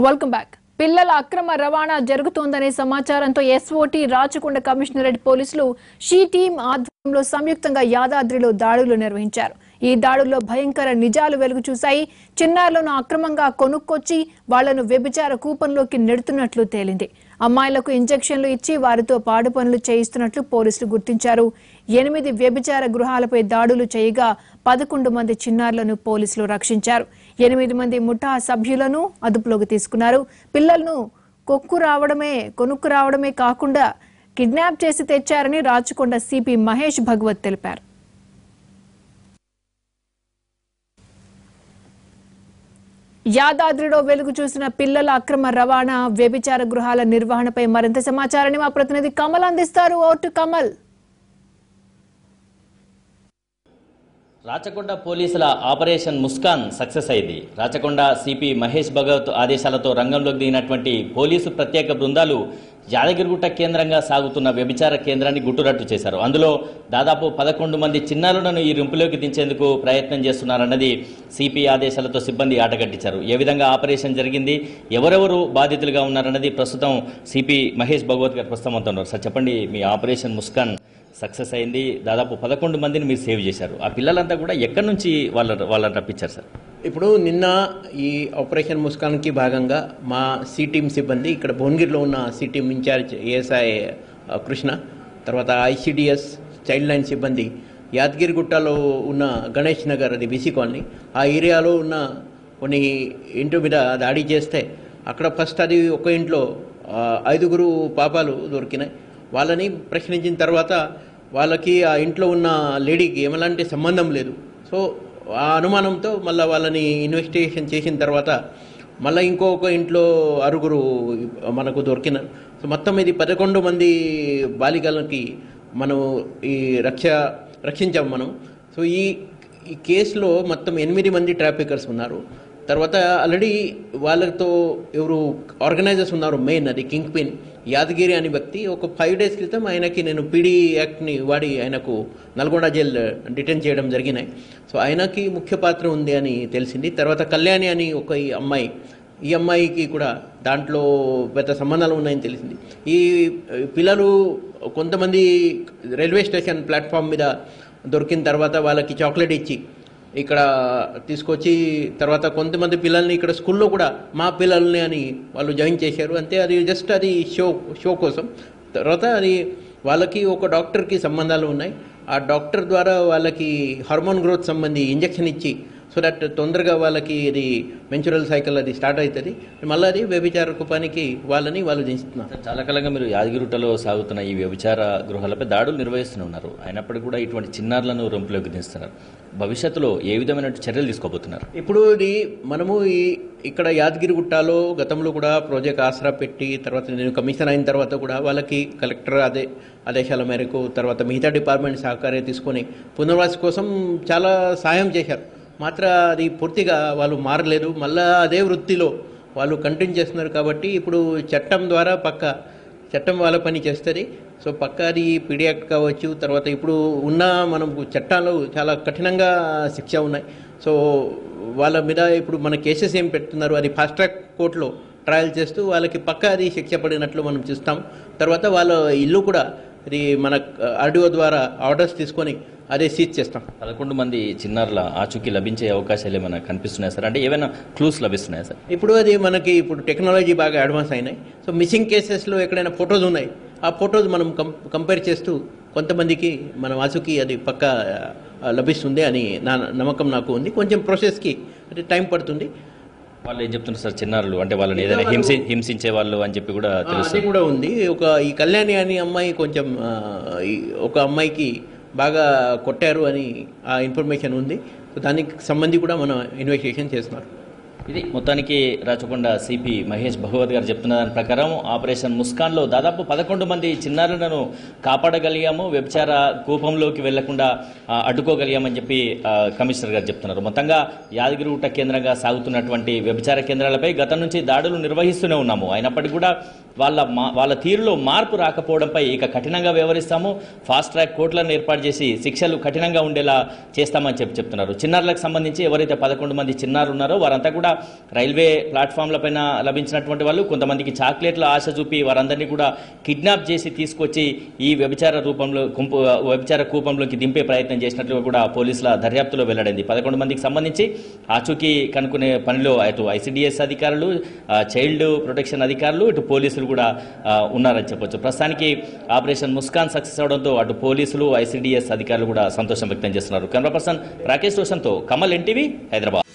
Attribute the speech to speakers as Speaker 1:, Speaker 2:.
Speaker 1: Welcome back. పిల్లల అక్రమ రవాణా జరుగుతోందనే సమాచారంతో ఎస్ఓటీ రాచకొండ కమిషనరేట్ పోలీసులు షీ టీం ఆధ్వర్యంలో సంయుక్తంగా యాదాద్రిలో దాడులు నిర్వహించారు. ఈ దాడుల్లో భయంకర నిజాలు వెలుగు చూశాయి. చిన్నారులను అక్రమంగా కొనుక్కొచ్చి వాళ్లను వ్యభిచార కూపంలోకి నెడుతున్నట్లు తేలింది. అమ్మాయిలకు ఇంజెక్షన్లు ఇచ్చి వారితో పాడు పనులు చేయిస్తున్నట్లు పోలీసులు గుర్తించారు. 8 వ్యభిచార గృహాలపై దాడులు చేయగా 11 మంది చిన్నారులను పోలీసులు రక్షించారు. 8 మంది ముఠా సభ్యులను అదుపులోకి తీసుకున్నారు. పిల్లలను కొనుక్కు రావడమే కాకుండా కిడ్నాప్ చేసి తెచ్చారని రాచకొండ సిపి మహేష్ భగవత్ తెలిపారు. యాదాద్రిలో వెలుగు చూసిన పిల్లల అక్రమ రవాణా వ్యభిచార గృహాల నిర్వహణపై మరింత సమాచారాన్ని మా ప్రతినిధి కమల్ అందిస్తారు. ఓటు కమల్.
Speaker 2: రాచకొండ పోలీసుల ఆపరేషన్ ముస్కాన్ సక్సెస్ అయింది. రాచకొండ సిపి మహేష్ భగవత్ ఆదేశాలతో రంగంలోకి దిగినటువంటి పోలీసు ప్రత్యేక బృందాలు యాదగిరిగుట్ట కేంద్రంగా సాగుతున్న వ్యభిచార కేంద్రాన్ని గుట్టురట్టు చేశారు. అందులో దాదాపు 11 మంది చిన్నారులను ఈ రింపులోకి దించేందుకు ప్రయత్నం చేస్తున్నారన్నది సిపి ఆదేశాలతో సిబ్బంది ఆటగట్టించారు. ఏ విధంగా ఆపరేషన్ జరిగింది, ఎవరెవరు బాధితులుగా ఉన్నారన్నది ప్రస్తుతం సిపి మహేష్ భగవత్ గారు ప్రస్తుతం అవుతున్నారు. సార్ చెప్పండి, మీ ఆపరేషన్ ముస్కాన్ సక్సెస్ అయింది. దాదాపు 11 మందిని మీరు సేవ్ చేశారు. ఆ పిల్లలంతా కూడా ఎక్కడి నుంచి వాళ్ళని రప్పించారు సార్?
Speaker 3: ఇప్పుడు నిన్న ఈ ఆపరేషన్ ముస్కాన్కి భాగంగా మా సి టీమ్ సిబ్బంది ఇక్కడ భువనగిరిలో ఉన్న C team incharge ASI Krishna, తర్వాత ఐసిడిఎస్ చైల్డ్ లైన్ సిబ్బంది యాదగిరిగుట్టలో ఉన్న గణేష్ నగర్, అది బీసీ కాలనీ, ఆ ఏరియాలో ఉన్న కొన్ని ఇంటి మీద దాడి చేస్తే అక్కడ ఫస్ట్ అది ఒక ఇంట్లో 5 పాపాలు దొరికినాయి. వాళ్ళని ప్రశ్నించిన తర్వాత వాళ్ళకి ఆ ఇంట్లో ఉన్న లేడీకి ఎలాంటి సంబంధం లేదు. సో ఆ అనుమానంతో మళ్ళీ వాళ్ళని ఇన్వెస్టిగేషన్ చేసిన తర్వాత మళ్ళీ ఇంకొక ఇంట్లో 6 మనకు దొరికినారు. సో మొత్తం ఇది 11 మంది బాలికలకి మనం ఈ రక్షించాము మనం. సో ఈ కేసులో మొత్తం 8 మంది ట్రాఫికర్స్ ఉన్నారు. తర్వాత ఆల్రెడీ వాళ్ళతో ఎవరు ఆర్గనైజర్స్ ఉన్నారు, మెయిన్ అది కింగ్ పిన్ యాదగిరి అనే వ్యక్తి. ఒక 5 days క్రితం ఆయనకి నేను పీడీ యాక్ట్ని వాడి ఆయనకు నల్గొండ జైల్ డిటైన్ చేయడం జరిగినాయి. సో ఆయనకి ముఖ్య పాత్ర ఉంది అని తెలిసింది. తర్వాత కళ్యాణి అని ఒక ఈ అమ్మాయికి కూడా దాంట్లో పెద్ద సంబంధాలు ఉన్నాయని తెలిసింది. ఈ పిల్లలు కొంతమంది రైల్వే స్టేషన్ ప్లాట్ఫామ్ మీద దొరికిన తర్వాత వాళ్ళకి చాక్లెట్ ఇచ్చి ఇక్కడ తీసుకొచ్చి తర్వాత కొంతమంది పిల్లల్ని ఇక్కడ స్కూల్లో కూడా మా పిల్లల్ని అని వాళ్ళు జాయిన్ చేశారు. అంతే, అది జస్ట్ అది షో కోసం. తర్వాత అది వాళ్ళకి ఒక డాక్టర్కి సంబంధాలు ఉన్నాయి. ఆ డాక్టర్ ద్వారా వాళ్ళకి హార్మోన్ గ్రోత్ సంబంధి ఇంజెక్షన్ ఇచ్చి సో దట్ తొందరగా వాళ్ళకి ఇది మెన్చురల్ సైకిల్ అది స్టార్ట్ అవుతుంది. మళ్ళీ అది వ్యభిచార కూపానికి వాళ్ళు దించుతున్నారు.
Speaker 2: చాలా కాలంగా మీరు యాదగిరిగుట్టలో సాగుతున్న ఈ వ్యభిచార గృహాలపై దాడులు నిర్వహిస్తూనే ఉన్నారు. అయినప్పటికీ కూడా ఇటువంటి చిన్నారులను రొంపులోకి దించుతున్నారు. భవిష్యత్తులో ఏ విధమైన చర్యలు తీసుకోబోతున్నారు?
Speaker 3: ఇప్పుడు ఇది మనము ఇక్కడ యాదగిరిగుట్టలో గతంలో కూడా ప్రాజెక్ట్ ఆసరా పెట్టి తర్వాత నేను కమిషనర్ అయిన తర్వాత కూడా వాళ్ళకి కలెక్టర్ ఆదేశాల మేరకు తర్వాత మిగతా డిపార్ట్మెంట్ సహకారం తీసుకొని పునర్వాస కోసం చాలా సాయం చేశారు. మాత్రం అది పూర్తిగా వాళ్ళు మారలేదు. మళ్ళీ అదే వృత్తిలో వాళ్ళు కంటిన్యూ చేస్తున్నారు. కాబట్టి ఇప్పుడు చట్టం ద్వారా చట్టం వాళ్ళ పని చేస్తుంది. సో అది పీడీ యాక్ట్ కావచ్చు, తర్వాత ఇప్పుడు ఉన్న మనకు చట్టాలు చాలా కఠినంగా శిక్ష ఉన్నాయి. సో వాళ్ళ మీద ఇప్పుడు మన కేసెస్ ఏం పెడుతున్నారు, అది ఫాస్ట్ ట్రాక్ కోర్టులో ట్రయల్ చేస్తూ వాళ్ళకి అది శిక్ష పడినట్లు మనం చూస్తాం. తర్వాత వాళ్ళ ఇల్లు కూడా ఇది మన ఆర్డీఓ ద్వారా ఆర్డర్స్ తీసుకొని అదే సీజ్ చేస్తాం.
Speaker 2: 11 మంది చిన్నారుల ఆచూకీ లభించే అవకాశాలు ఏమైనా కనిపిస్తున్నాయి సార్? అంటే ఏమైనా క్లూస్ లభిస్తున్నాయి సార్?
Speaker 3: ఇప్పుడు అది మనకి ఇప్పుడు టెక్నాలజీ బాగా అడ్వాన్స్ అయినాయి. సో మిస్సింగ్ కేసెస్లో ఎక్కడైనా ఫొటోస్ ఉన్నాయి, ఆ ఫొటోస్ మనం కంపేర్ చేస్తూ కొంతమందికి మనం ఆచూకీ అది లభిస్తుంది అని నా నమ్మకం నాకు ఉంది. కొంచెం ప్రాసెస్కి అంటే టైం పడుతుంది.
Speaker 2: వాళ్ళు ఏం చెప్తున్నారు సార్? చిన్నారులు అంటే వాళ్ళని ఏదైనా హింసించే వాళ్ళు అని చెప్పి కూడా తెలుసు.
Speaker 3: అది కూడా ఉంది. ఈ కళ్యాణి అని అమ్మాయి కొంచెం ఒక అమ్మాయికి బాగా కొట్టారు అని ఆ ఇన్ఫర్మేషన్ ఉంది. దానికి సంబంధించి కూడా మనం ఇన్వెస్టిగేషన్ చేస్తున్నారు.
Speaker 2: ఇది మొత్తానికి రాచకొండ సిపి మహేష్ భగవత్ గారు చెప్తున్న దాని ప్రకారం ఆపరేషన్ ముస్కాన్లో దాదాపు 11 మంది చిన్నారులను కాపాడగలిగాము, వ్యభిచార కూపంలోకి వెళ్లకుండా అడ్డుకోగలిగామని చెప్పి కమిషనర్ గారు చెప్తున్నారు. మొత్తంగా యాదగిరిగుట్ట కేంద్రంగా సాగుతున్నటువంటి వ్యభిచార కేంద్రాలపై గతం నుంచి దాడులు నిర్వహిస్తూనే ఉన్నాము. అయినప్పటికీ కూడా వాళ్ళ తీరులో మార్పు రాకపోవడంపై ఇక కఠినంగా వ్యవహరిస్తాము, ఫాస్ట్ ట్రాక్ కోర్టులను ఏర్పాటు చేసి శిక్షలు కఠినంగా ఉండేలా చేస్తామని చెప్తున్నారు. చిన్నారులకు సంబంధించి ఎవరైతే 11 మంది చిన్నారులు ఉన్నారో వారంతా కూడా రైల్వే ప్లాట్ఫామ్లపైన లభించినటువంటి వాళ్ళు, కొంతమందికి చాక్లెట్ల ఆశ చూపి వారందరినీ కూడా కిడ్నాప్ చేసి తీసుకొచ్చి ఈ వ్యభిచార కూపంలోకి దింపే ప్రయత్నం చేసినట్లుగా కూడా పోలీసుల దర్యాప్తులో వెల్లడైంది. 11 మందికి సంబంధించి ఆచూకీ కనుక్కునే పనిలో అటు ఐసిడిఎస్ అధికారులు, చైల్డ్ ప్రొటెక్షన్ అధికారులు, ఇటు పోలీసులు కూడా ఉన్నారని చెప్పొచ్చు. ప్రస్తుతానికి ఆపరేషన్ ముస్కాన్ సక్సెస్ అవడంతో అటు పోలీసులు, ఐసిడిఎస్ అధికారులు కూడా సంతోషం వ్యక్తం చేస్తున్నారు. కెమెరా పర్సన్ రాకేష్ రోషన్తో కమల్, ఎన్టీవీ, హైదరాబాద్.